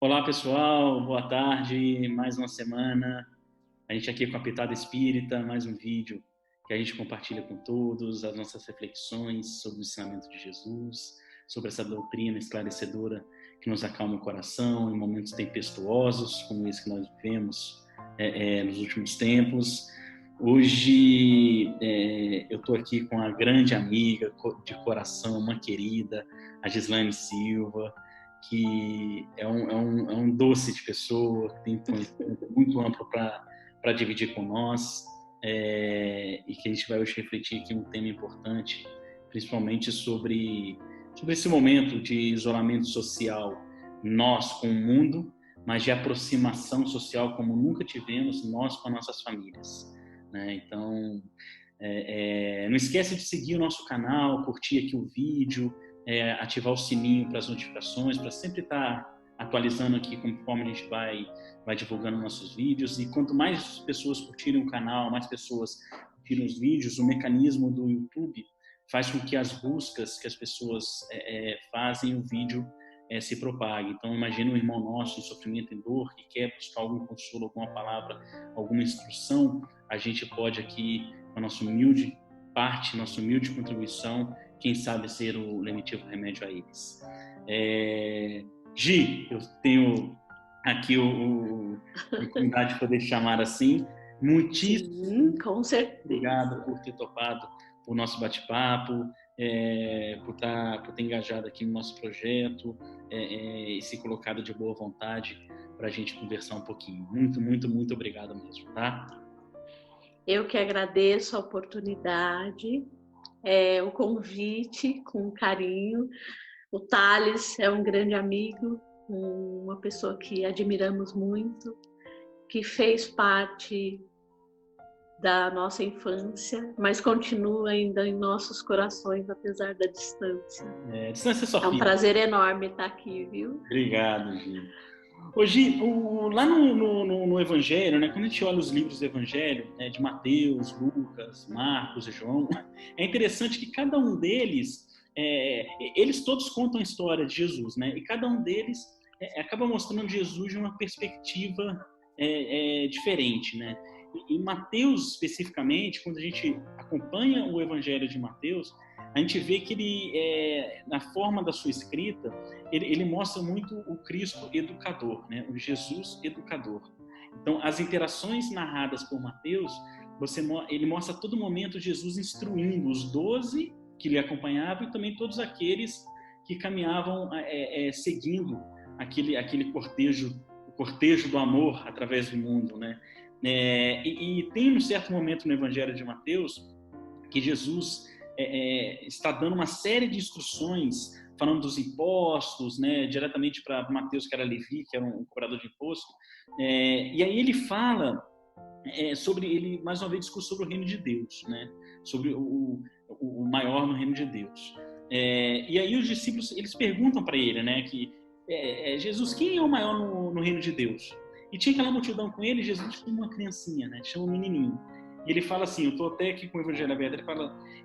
Olá, pessoal, boa tarde, mais uma semana. A gente aqui com a Pitada Espírita, mais um vídeo que a gente compartilha com todos as nossas reflexões sobre o ensinamento de Jesus, sobre essa doutrina esclarecedora que nos acalma o coração em momentos tempestuosos, como esse que nós vivemos nos últimos tempos. Hoje eu estou aqui com a grande amiga de coração, uma querida, a Gislaine Silva, que é um doce de pessoa, que tem um conhecimento muito amplo para dividir com nós, e que a gente vai hoje refletir aqui um tema importante, principalmente sobre esse momento de isolamento social, nós com o mundo, mas de aproximação social como nunca tivemos, nós com as nossas famílias, né? Então, não esquece de seguir o nosso canal, curtir aqui o vídeo, ativar o sininho para as notificações, para sempre estar atualizando aqui conforme a gente vai divulgando nossos vídeos. E quanto mais pessoas curtirem o canal, mais pessoas curtirem os vídeos, o mecanismo do YouTube faz com que as buscas que as pessoas fazem, o vídeo se propague. Então, imagine um irmão nosso em sofrimento, em dor, que quer buscar algum consolo, alguma palavra, alguma instrução. A gente pode aqui, com a nossa humilde parte, nossa humilde contribuição, quem sabe ser o lenitivo remédio a eles. Gi, eu tenho aqui a oportunidade de poder chamar assim. Muitíssimo com certeza. Obrigado por ter topado o nosso bate-papo, por ter engajado aqui no nosso projeto e se colocado de boa vontade para a gente conversar um pouquinho. Muito, muito, muito obrigado mesmo, tá? Eu que agradeço a oportunidade, o convite com carinho. O Thales é um grande amigo, uma pessoa que admiramos muito, que fez parte da nossa infância, mas continua ainda em nossos corações, apesar da distância. Distância só é um prazer enorme estar aqui, viu? Obrigado, Gi. Hoje, lá no Evangelho, né, quando a gente olha os livros do Evangelho, de Mateus, Lucas, Marcos e João, é interessante que cada um deles, eles todos contam a história de Jesus, né? E cada um deles acaba mostrando Jesus de uma perspectiva diferente, né? E Mateus, especificamente, quando a gente acompanha o Evangelho de Mateus, a gente vê que ele, na forma da sua escrita, ele mostra muito o Cristo educador, né? O Jesus educador. Então, as interações narradas por Mateus, ele mostra a todo momento Jesus instruindo os 12 que lhe acompanhavam e também todos aqueles que caminhavam seguindo aquele cortejo do amor através do mundo, né? E tem um certo momento no Evangelho de Mateus que Jesus está dando uma série de instruções, falando dos impostos, né, diretamente para Mateus, que era Levi, que era um cobrador de imposto, e aí ele fala ele mais uma vez discute sobre o reino de Deus, né, sobre o maior no reino de Deus. E aí os discípulos, eles perguntam para ele, né, que Jesus, quem é o maior no reino de Deus? E tinha aquela multidão com ele, Jesus chama uma criancinha, né, chama um menininho. E ele fala assim, eu estou até aqui com o Evangelho aberto,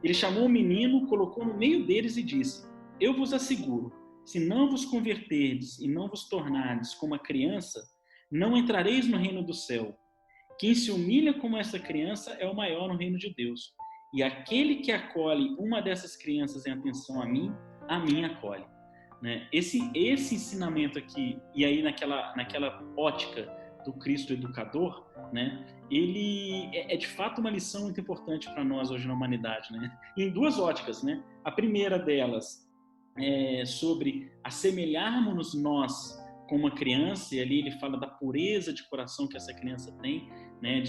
ele chamou o menino, colocou no meio deles e disse, eu vos asseguro, se não vos converterdes e não vos tornardes como a criança, não entrareis no reino do céu. Quem se humilha como essa criança é o maior no reino de Deus. E aquele que acolhe uma dessas crianças em atenção a mim acolhe. Né? Esse ensinamento aqui, e aí naquela ótica do Cristo educador, né? Ele é de fato uma lição muito importante para nós hoje na humanidade, né? Em duas óticas, né? A primeira delas é sobre assemelharmos nós com uma criança, e ali ele fala da pureza de coração que essa criança tem, né?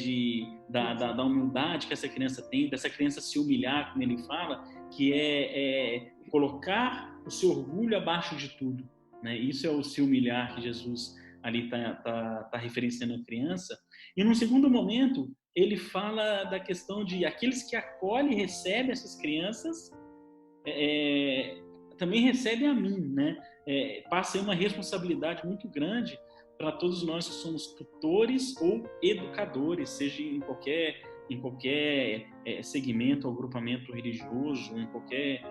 Da humildade que essa criança tem, dessa criança se humilhar, como ele fala, que é colocar o seu orgulho abaixo de tudo, né? Isso é o se humilhar que Jesus ali está referenciando a criança. E num segundo momento, ele fala da questão de aqueles que acolhem e recebem essas crianças também recebem a mim, né? Passa aí uma responsabilidade muito grande para todos nós que somos tutores ou educadores, seja em qualquer segmento ou agrupamento religioso, em qualquer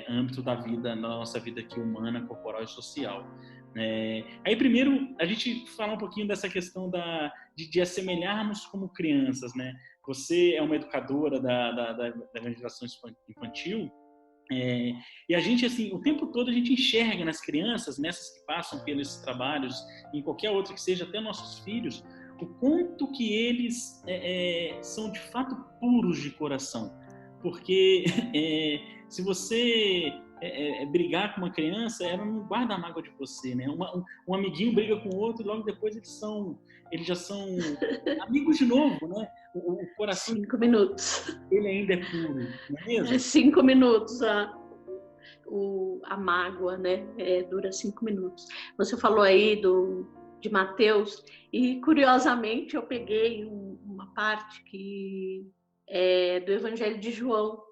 âmbito da vida, na nossa vida aqui humana, corporal e social. Aí primeiro a gente fala um pouquinho dessa questão de assemelharmos como crianças, né? Você é uma educadora da evangelização infantil, e a gente, assim, o tempo todo a gente enxerga nas crianças, nessas que passam pelos trabalhos, em qualquer outro que seja, até nossos filhos, o quanto que eles são de fato puros de coração. Porque se você brigar com uma criança, ela não guarda a mágoa de você, né? Um amiguinho briga com o outro e logo depois eles já são amigos de novo, né? O coração 5 minutos. ele ainda é puro, não é mesmo? 5 minutos a mágoa, né? Dura 5 minutos. Você falou aí de Mateus, e curiosamente eu peguei uma parte que é do Evangelho de João,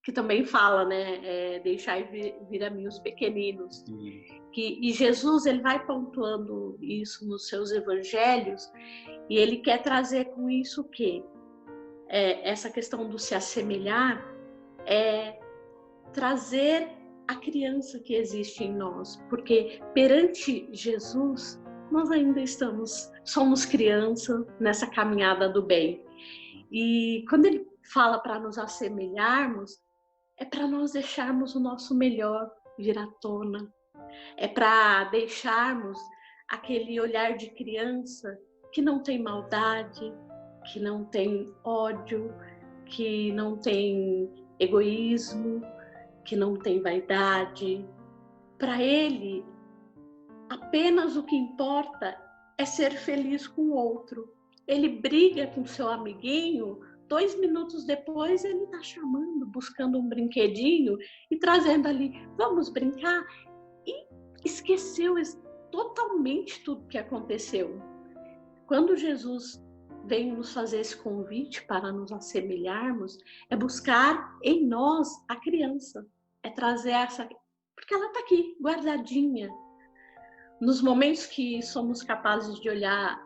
que também fala, né? Deixai vir a mim os pequeninos. E Jesus, ele vai pontuando isso nos seus evangelhos, e ele quer trazer com isso o quê? Essa questão do se assemelhar, trazer a criança que existe em nós, porque perante Jesus nós ainda somos criança nessa caminhada do bem. E quando ele fala para nos assemelharmos, é para nós deixarmos o nosso melhor vir à tona, é para deixarmos aquele olhar de criança que não tem maldade, que não tem ódio, que não tem egoísmo, que não tem vaidade. Para ele, apenas o que importa é ser feliz com o outro. Ele briga com seu amiguinho, 2 minutos depois ele está chamando, buscando um brinquedinho e trazendo ali, vamos brincar? E esqueceu totalmente tudo que aconteceu. Quando Jesus vem nos fazer esse convite para nos assemelharmos, é buscar em nós a criança, é trazer essa, porque ela está aqui, guardadinha. Nos momentos que somos capazes de olhar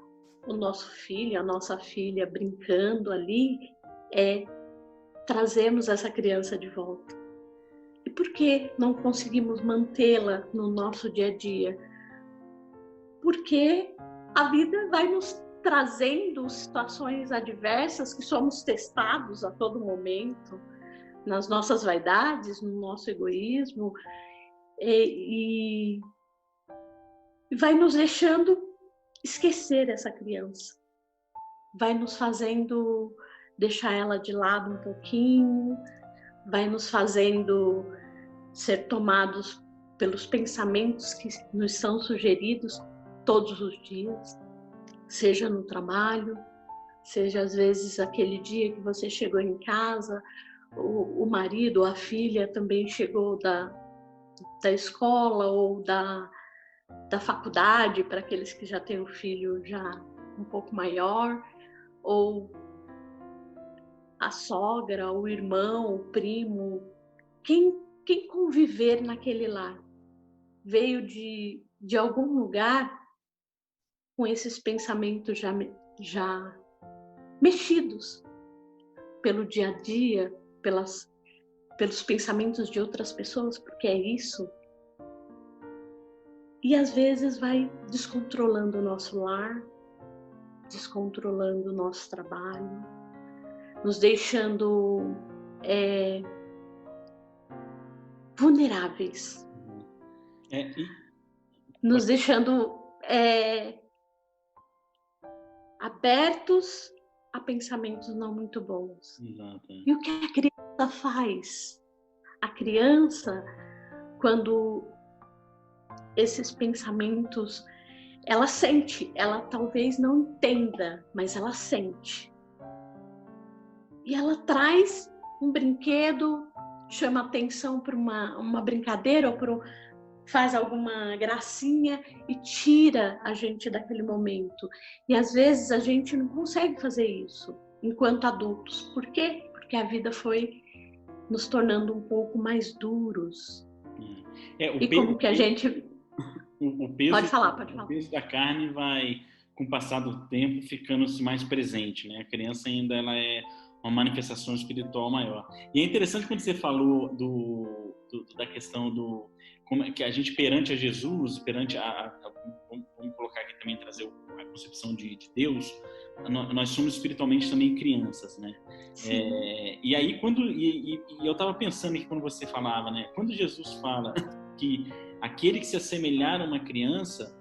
o nosso filho, a nossa filha brincando ali, trazemos essa criança de volta. E por que não conseguimos mantê-la no nosso dia a dia? Porque a vida vai nos trazendo situações adversas que somos testados a todo momento, nas nossas vaidades, no nosso egoísmo, e vai nos deixando esquecer essa criança, vai nos fazendo deixar ela de lado um pouquinho, vai nos fazendo ser tomados pelos pensamentos que nos são sugeridos todos os dias, seja no trabalho, seja às vezes aquele dia que você chegou em casa, o marido ou a filha também chegou da escola ou da faculdade, para aqueles que já têm um filho já um pouco maior, ou a sogra, o irmão, o primo, quem conviver naquele lar veio de algum lugar com esses pensamentos já mexidos pelo dia a dia, pelos pensamentos de outras pessoas, porque é isso. E às vezes vai descontrolando o nosso lar, descontrolando o nosso trabalho, nos deixando vulneráveis, nos deixando abertos a pensamentos não muito bons. Exato. E o que a criança faz? A criança, quando esses pensamentos, ela sente, ela talvez não entenda, mas ela sente. E ela traz um brinquedo, chama atenção para uma brincadeira, ou faz alguma gracinha e tira a gente daquele momento. E às vezes a gente não consegue fazer isso enquanto adultos. Por quê? Porque a vida foi nos tornando um pouco mais duros. Como que a gente... O peso, pode falar. O peso da carne vai, com o passar do tempo, ficando-se mais presente, né? A criança ainda ela é uma manifestação espiritual maior. E é interessante quando você falou da questão do como é que a gente perante a Jesus, perante vamos colocar aqui também, trazer a concepção de Deus, nós somos espiritualmente também crianças, né? E aí, eu estava pensando aqui quando você falava, né? Quando Jesus fala que aquele que se assemelhar a uma criança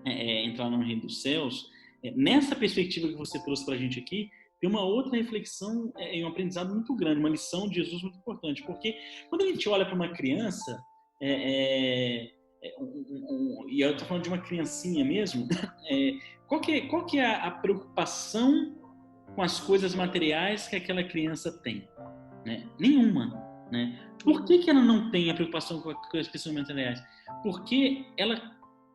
entrar no reino dos céus, nessa perspectiva que você trouxe para a gente aqui, tem uma outra reflexão e um aprendizado muito grande, uma lição de Jesus muito importante, porque quando a gente olha para uma criança, e eu estou falando de uma criancinha mesmo, qual que é a preocupação com as coisas materiais que aquela criança tem? Né? Nenhuma. Né? Por que ela não tem a preocupação com as questões materiais? Porque ela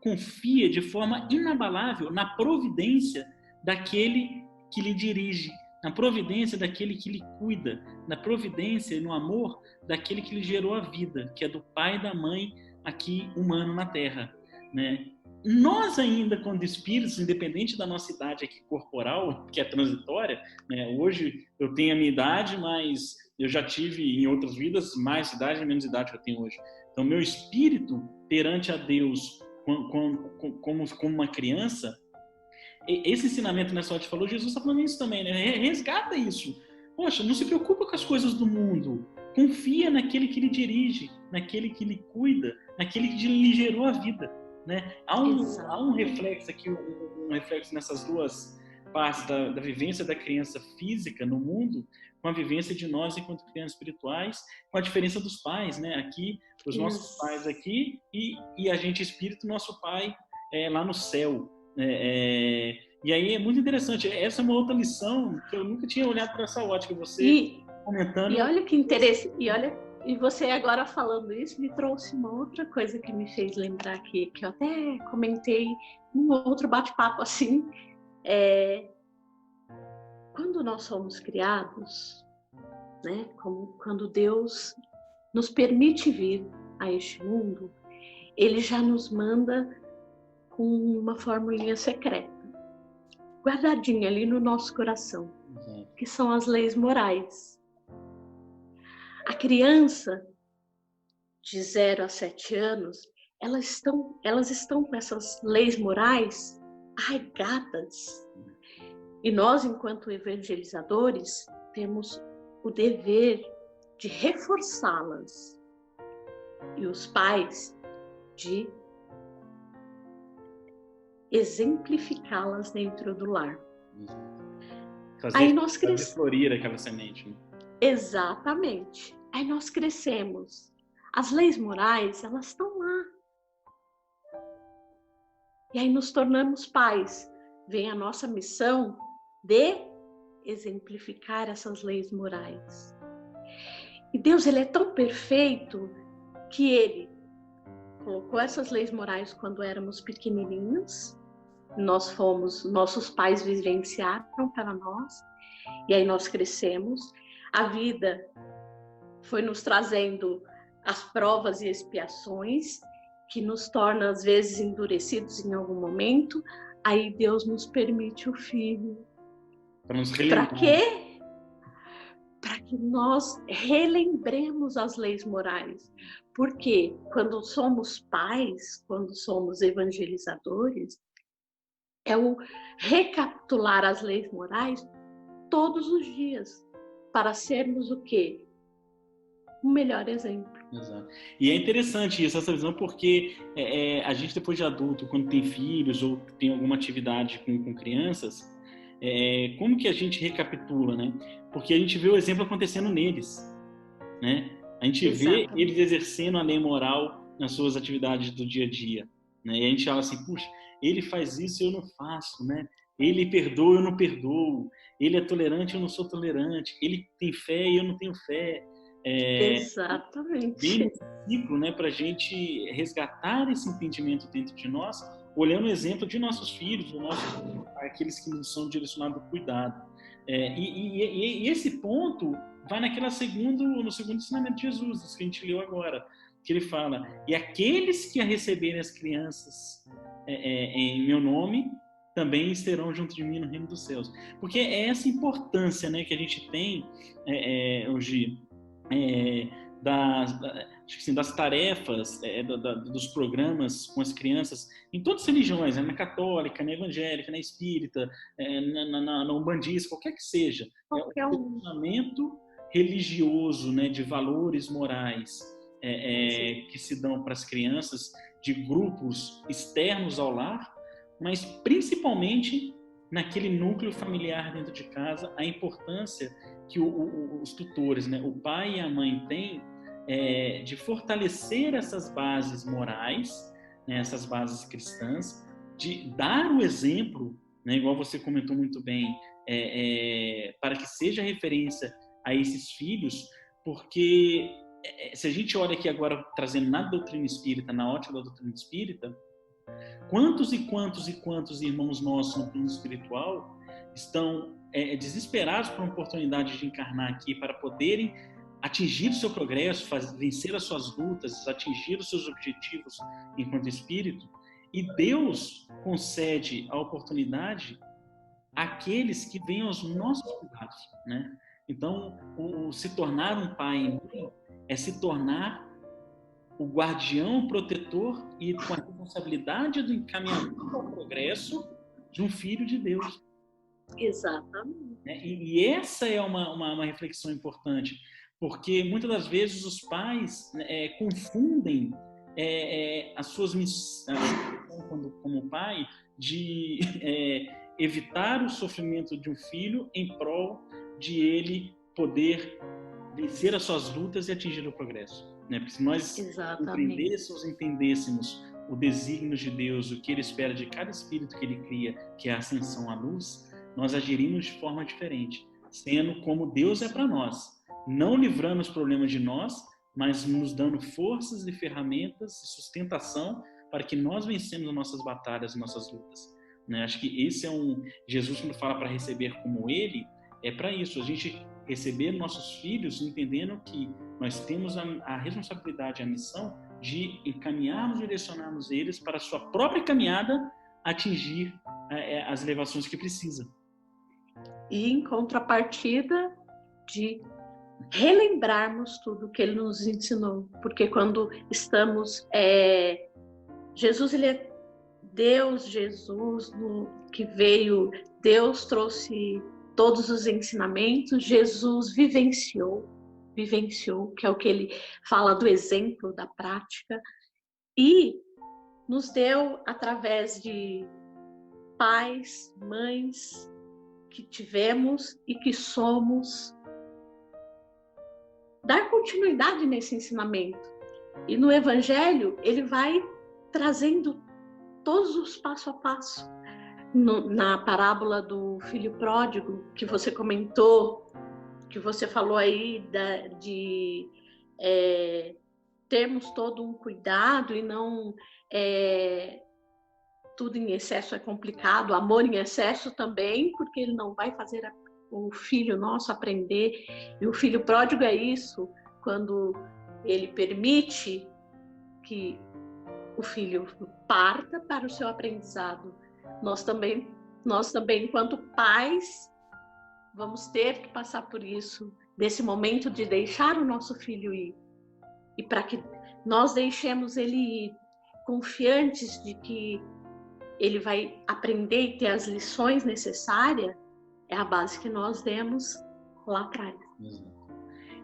confia de forma inabalável na providência daquele que lhe dirige, na providência daquele que lhe cuida, na providência e no amor daquele que lhe gerou a vida, que é do pai e da mãe aqui humano na Terra, né? Nós ainda, quando espíritos, independente da nossa idade aqui corporal, que é transitória, né? Hoje eu tenho a minha idade, mas eu já tive em outras vidas mais idade e menos idade que eu tenho hoje. Então, meu espírito perante a Deus como uma criança, esse ensinamento nessa hora que falou, Jesus está falando isso também, né? Resgata isso. Poxa, não se preocupa com as coisas do mundo. Confia naquele que lhe dirige, naquele que lhe cuida, naquele que lhe gerou a vida. Né? Há um reflexo aqui, um reflexo nessas duas partes da vivência da criança física no mundo, com a vivência de nós enquanto crianças espirituais, com a diferença dos pais, né? Aqui, os nossos pais aqui e a gente espírito, nosso pai lá no céu. E aí é muito interessante. Essa é uma outra lição que eu nunca tinha olhado para essa ótica. Você comentando. E olha que interessante. E você agora falando isso me trouxe uma outra coisa que me fez lembrar aqui, que eu até comentei num outro bate-papo assim. Quando nós somos criados, né, quando Deus nos permite vir a este mundo, Ele já nos manda com uma formulinha secreta, guardadinha ali no nosso coração, que são as leis morais. A criança de 0 a 7 anos, elas estão com essas leis morais arraigadas. E nós, enquanto evangelizadores, temos o dever de reforçá-las. E os pais de exemplificá-las dentro do lar. Fazer florir aquela semente. Né? Exatamente. Aí nós crescemos. As leis morais, elas estão lá. E aí nos tornamos pais. Vem a nossa missão de exemplificar essas leis morais. E Deus, Ele é tão perfeito que Ele colocou essas leis morais quando éramos pequenininhos. Nossos pais vivenciaram para nós. E aí nós crescemos. A vida foi nos trazendo as provas e expiações que nos torna, às vezes, endurecidos em algum momento. Aí Deus nos permite o filho. Para quê? Para que nós relembremos as leis morais. Porque quando somos pais, quando somos evangelizadores, é o recapitular as leis morais todos os dias, para sermos o quê? O melhor exemplo. Exato. E é interessante isso, essa visão, porque a gente, depois de adulto, quando tem filhos ou tem alguma atividade com crianças, como que a gente recapitula, né? Porque a gente vê o exemplo acontecendo neles, né? A gente vê eles exercendo a lei moral nas suas atividades do dia a dia, né? E a gente fala assim, puxa, ele faz isso e eu não faço, né? Ele perdoa, eu não perdoo. Ele é tolerante, eu não sou tolerante. Ele tem fé e eu não tenho fé. Exatamente. Bem nesse ciclo, né, para a gente resgatar esse entendimento dentro de nós, olhando o exemplo de nossos filhos, aqueles que nos são direcionados ao cuidado. E esse ponto vai no segundo ensinamento de Jesus, isso que a gente leu agora, que ele fala, e aqueles que a receberem as crianças em meu nome, também estarão junto de mim no reino dos céus. Porque é essa importância, né, que a gente tem hoje, acho que assim, das tarefas, dos programas com as crianças, em todas as religiões, né? Na católica, na evangélica, na espírita, na umbandista, qualquer que seja, o direcionamento religioso, né, de valores morais que se dão para as crianças, de grupos externos ao lar, mas principalmente naquele núcleo familiar dentro de casa, a importância que os tutores, né, o pai e a mãe têm de fortalecer essas bases morais, né, essas bases cristãs, de dar o exemplo, né, igual você comentou muito bem, para que seja referência a esses filhos, porque se a gente olha aqui agora, trazendo na doutrina espírita, na ótica da doutrina espírita, quantos e quantos irmãos nossos no plano espiritual estão desesperados por uma oportunidade de encarnar aqui para poderem atingir o seu progresso, vencer as suas lutas, atingir os seus objetivos enquanto espírito, e Deus concede a oportunidade àqueles que vêm aos nossos cuidados, né? Então, se tornar um pai e mãe é se tornar o guardião, o protetor e com a responsabilidade do encaminhamento ao progresso de um filho de Deus. Exatamente. E essa é uma reflexão importante, porque muitas das vezes os pais confundem as suas missões como pai de evitar o sofrimento de um filho em prol de ele poder vencer as suas lutas e atingir o progresso. Né? Porque se nós entendêssemos o desígnio de Deus, o que Ele espera de cada espírito que Ele cria, que é a ascensão à luz, nós agiríamos de forma diferente, sendo como Deus é para nós, não livrando os problemas de nós, mas nos dando forças e ferramentas e sustentação para que nós vencemos as nossas batalhas, as nossas lutas. Né? Acho que esse é Jesus, quando fala para receber como Ele, é para isso, a gente receber nossos filhos entendendo que nós temos a responsabilidade, a missão de encaminharmos, direcionarmos eles para a sua própria caminhada, atingir as elevações que precisa. E em contrapartida de relembrarmos tudo que Ele nos ensinou, porque quando estamos Jesus, Ele é Deus, Jesus que veio, Deus trouxe todos os ensinamentos, Jesus vivenciou, que é o que ele fala do exemplo, da prática, e nos deu, através de pais, mães que tivemos e que somos, dar continuidade nesse ensinamento. E no Evangelho, ele vai trazendo todos os passo a passo. Na parábola do filho pródigo, que você comentou, que você falou aí de termos todo um cuidado e não tudo em excesso é complicado, amor em excesso também, porque ele não vai fazer o filho nosso aprender. E o filho pródigo é isso, quando ele permite que o filho parta para o seu aprendizado. Nós também, enquanto pais, vamos ter que passar por isso, desse momento de deixar o nosso filho ir. E para que nós deixemos ele ir, confiantes de que ele vai aprender e ter as lições necessárias, é a base que nós demos lá atrás.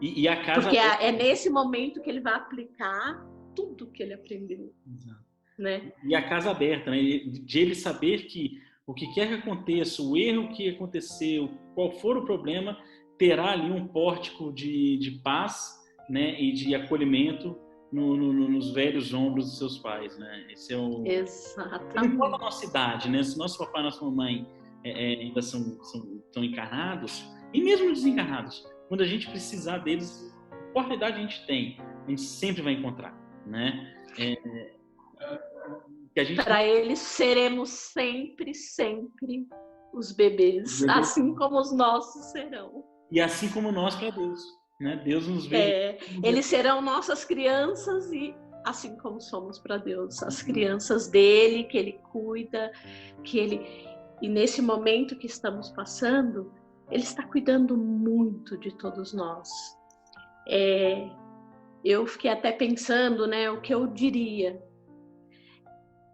E a casa... Porque é nesse momento que ele vai aplicar tudo que ele aprendeu. Exato. Né? E a casa aberta, né? De ele saber que o que quer que aconteça, o erro que aconteceu, qual for o problema, terá ali um pórtico de paz, né? E de acolhimento nos velhos ombros dos seus pais. Né? Esse é o... Exatamente. Não importa a nossa idade, né? Se nosso papai e nossa mamãe ainda são encarnados, e mesmo desencarnados, quando a gente precisar deles, qual idade a gente tem, a gente sempre vai encontrar. Né? Para eles seremos sempre os bebês, assim como os nossos serão. E assim como nós para Deus, né? Deus nos vê. Eles serão nossas crianças e assim como somos para Deus, as crianças dele, que ele cuida, e nesse momento que estamos passando, ele está cuidando muito de todos nós. eu fiquei até pensando, né, o que eu diria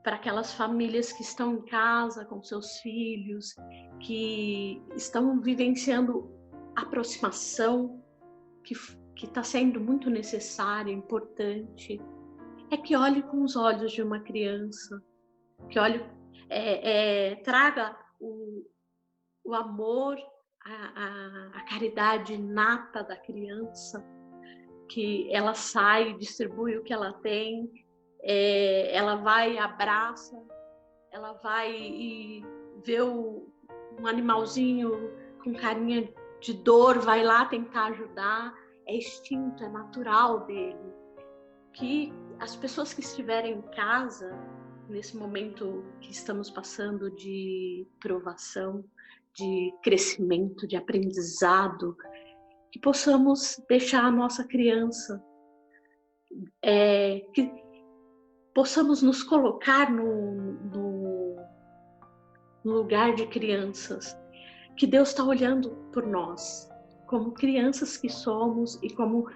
para aquelas famílias que estão em casa com seus filhos, que estão vivenciando aproximação, que está sendo muito necessária, importante, é que olhe com os olhos de uma criança, que olhe, traga o amor, a caridade inata da criança, que ela sai, distribui o que ela tem, ela vai e abraça, ela vai e vê um animalzinho com carinha de dor, vai lá tentar ajudar, é instinto, é natural dele. Que as pessoas que estiverem em casa, nesse momento que estamos passando de provação, de crescimento, de aprendizado, que possamos deixar a nossa criança, que possamos nos colocar no lugar de crianças, que Deus está olhando por nós, como crianças que somos e como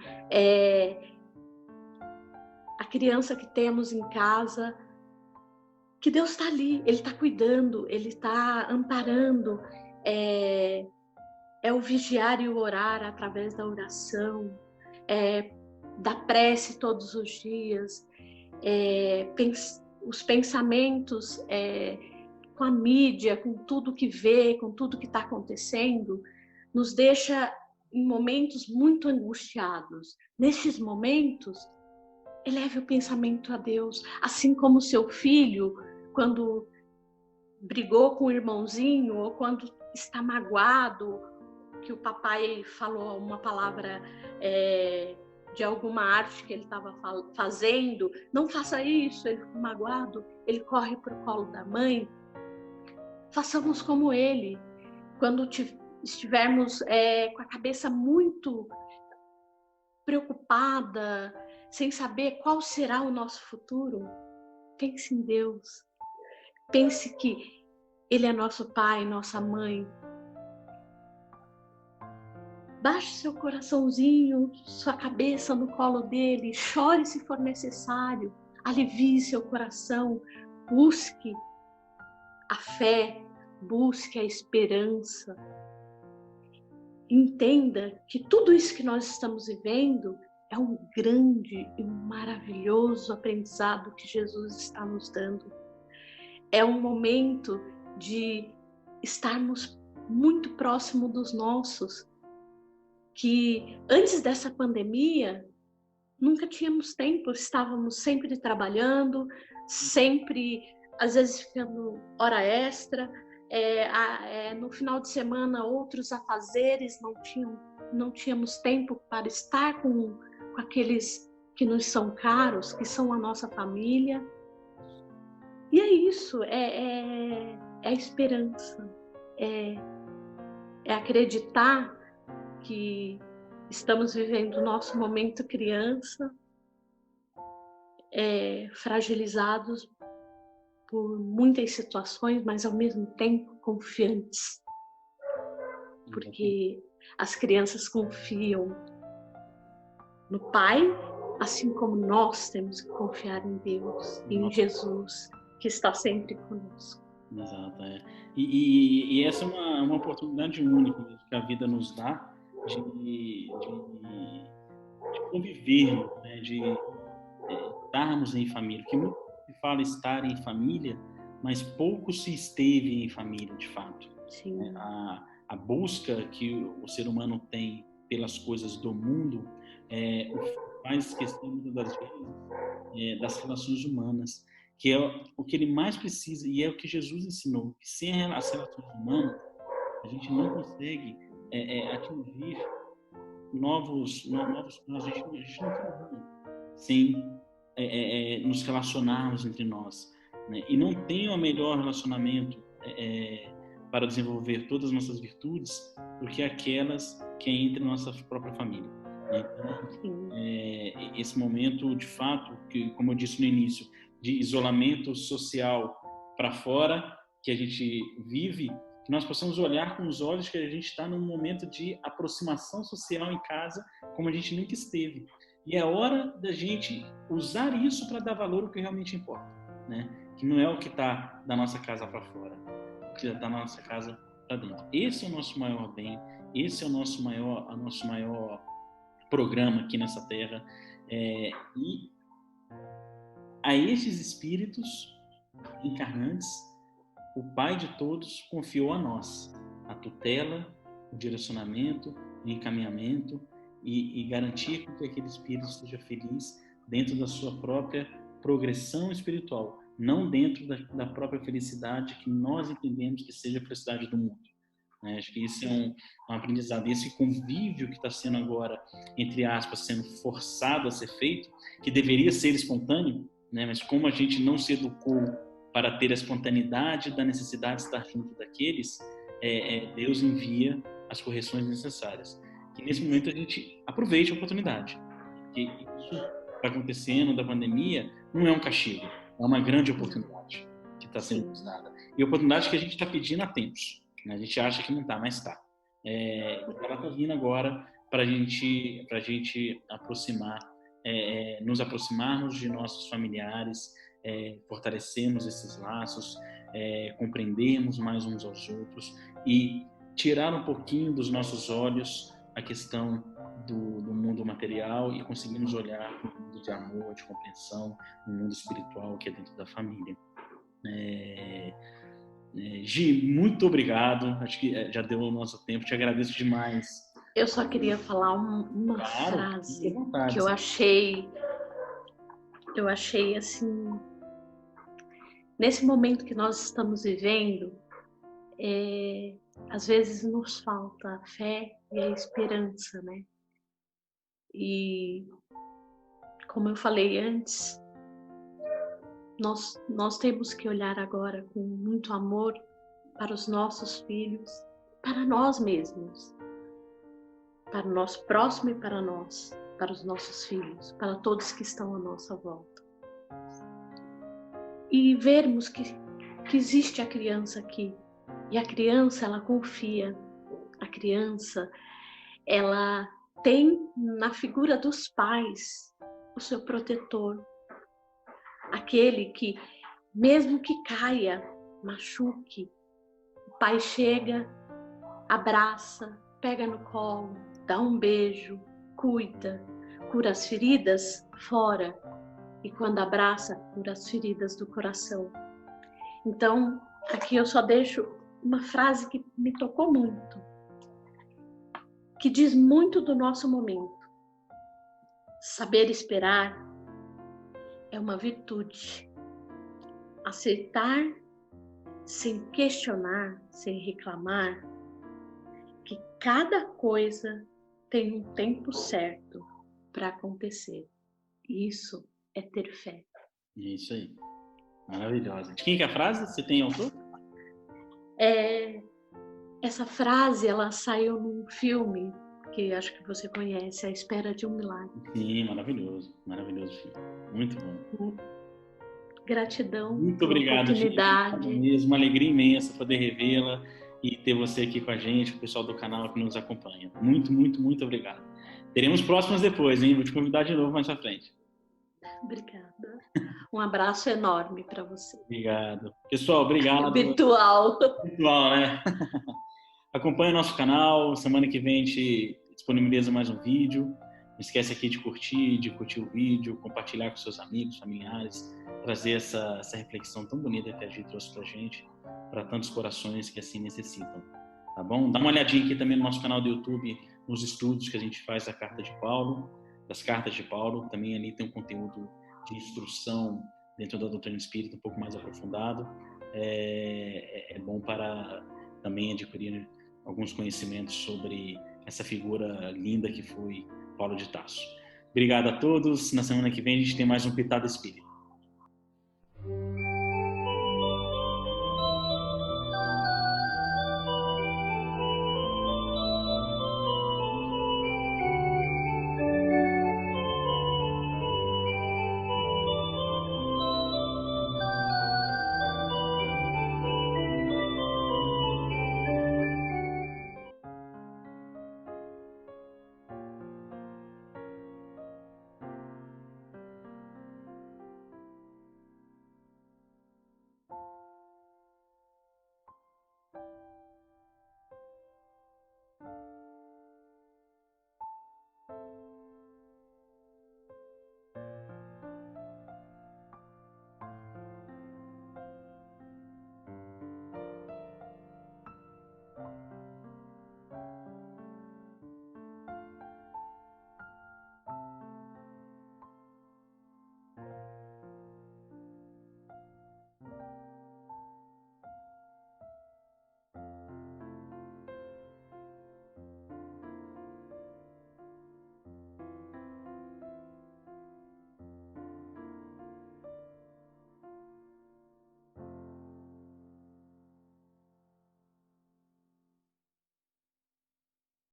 a criança que temos em casa, que Deus está ali, Ele está cuidando, Ele está amparando, é o vigiar e o orar através da oração, da prece todos os dias, os pensamentos com a mídia, com tudo que vê, com tudo que está acontecendo, nos deixa em momentos muito angustiados. Nesses momentos, eleve o pensamento a Deus, assim como seu filho, quando brigou com o irmãozinho, ou quando está magoado, que o papai falou uma palavra de alguma arte que ele estava fazendo, não faça isso, ele ficou magoado, ele corre para o colo da mãe. Façamos como ele, quando estivermos com a cabeça muito preocupada, sem saber qual será o nosso futuro, pense em Deus. Pense que Ele é nosso pai, nossa mãe. Baixe seu coraçãozinho, sua cabeça no colo dele, chore se for necessário, alivie seu coração, busque a fé, busque a esperança. Entenda que tudo isso que nós estamos vivendo é um grande e maravilhoso aprendizado que Jesus está nos dando. É um momento de estarmos muito próximo dos nossos, que antes dessa pandemia nunca tínhamos tempo, estávamos sempre trabalhando, sempre, às vezes ficando hora extra, no final de semana outros afazeres, não tínhamos tempo para estar com aqueles que nos são caros, que são a nossa família. E é isso, é a esperança, é acreditar que estamos vivendo o nosso momento criança, fragilizados por muitas situações, mas ao mesmo tempo confiantes. Porque as crianças confiam no Pai, assim como nós temos que confiar em Deus, em Jesus, que está sempre conosco. Exato, E essa é uma oportunidade única mesmo que a vida nos dá de convivermos, né? De estarmos em família. Porque muito se fala estar em família, mas pouco se esteve em família, de fato. Sim. A busca que o ser humano tem pelas coisas do mundo faz esquecer muitas das vezes das relações humanas, que é o que ele mais precisa e é o que Jesus ensinou, que sem as relações humanas a gente não consegue atingir novos a gente não caminha sem nos relacionarmos entre nós, né? E não tem o melhor relacionamento para desenvolver todas as nossas virtudes do que aquelas que é entre nossa própria família, né? Então, esse momento, de fato, que, como eu disse no início, de isolamento social para fora que a gente vive, que nós possamos olhar com os olhos que a gente está num momento de aproximação social em casa como a gente nunca esteve. E é hora da gente usar isso para dar valor ao que realmente importa, né? Que não é o que está da nossa casa para fora, o que está da nossa casa para dentro. Esse é o nosso maior bem, esse é o nosso maior programa aqui nessa terra. E a esses espíritos encarnantes, o Pai de todos confiou a nós a tutela, o direcionamento, o encaminhamento e garantir que aquele espírito esteja feliz dentro da sua própria progressão espiritual, não dentro da própria felicidade que nós entendemos que seja a felicidade do mundo. Acho que isso é um aprendizado. Esse convívio que está sendo agora, entre aspas, sendo forçado a ser feito, que deveria ser espontâneo, mas como a gente não se educou para ter a espontaneidade da necessidade de estar junto daqueles, Deus envia as correções necessárias. Que nesse momento a gente aproveite a oportunidade. Que isso que está acontecendo da pandemia não é um castigo, é uma grande oportunidade que está sendo usada. E oportunidade que a gente está pedindo há tempos. A gente acha que não está, mas está. Ela está vindo agora para a gente aproximar, nos aproximarmos de nossos familiares, fortalecermos esses laços, compreendermos mais uns aos outros e tirar um pouquinho dos nossos olhos a questão do mundo material e conseguirmos olhar para o mundo de amor, de compreensão, no mundo espiritual que é dentro da família. Gi, muito obrigado. Acho que já deu o nosso tempo. Te agradeço demais. Eu só queria falar uma frase que eu achei assim, nesse momento que nós estamos vivendo, às vezes nos falta a fé e a esperança, né? E como eu falei antes, nós temos que olhar agora com muito amor para os nossos filhos, para nós mesmos, para o nosso próximo e para nós, para os nossos filhos, para todos que estão à nossa volta. E vermos que existe a criança aqui. E a criança, ela confia. A criança, ela tem na figura dos pais o seu protetor. Aquele que, mesmo que caia, machuque, o pai chega, abraça, pega no colo, dá um beijo, cuida, cura as feridas fora e quando abraça, cura as feridas do coração. Então, aqui eu só deixo uma frase que me tocou muito, que diz muito do nosso momento. Saber esperar é uma virtude. Aceitar sem questionar, sem reclamar, que cada coisa tem um tempo certo para acontecer. Isso é ter fé. Isso aí. Maravilhosa. De quem que é a frase? Você tem autor? Essa frase, ela saiu num filme que acho que você conhece, A Espera de um Milagre. Sim, maravilhoso. Maravilhoso filme. Muito bom. Gratidão. Muito obrigado, oportunidade. Mesmo, uma alegria imensa poder revê-la e ter você aqui com a gente, o pessoal do canal que nos acompanha. Muito, muito, muito obrigado. Teremos próximas depois, hein? Vou te convidar de novo mais à frente. Obrigada. Um abraço enorme para você. Obrigado. Pessoal, obrigado. Virtual. Virtual, né? Acompanhe o nosso canal. Semana que vem a gente disponibiliza mais um vídeo. Não esquece aqui de curtir o vídeo, compartilhar com seus amigos, familiares, trazer essa reflexão tão bonita que a gente trouxe pra gente, para tantos corações que assim necessitam. Tá bom? Dá uma olhadinha aqui também no nosso canal do YouTube, nos estudos que a gente faz da Carta de Paulo, das Cartas de Paulo. Também ali tem um conteúdo de instrução dentro da doutrina espírita um pouco mais aprofundado. É bom para também adquirir alguns conhecimentos sobre essa figura linda que foi Paulo de Tarso. Obrigado a todos. Na semana que vem a gente tem mais um Pitada Espírita.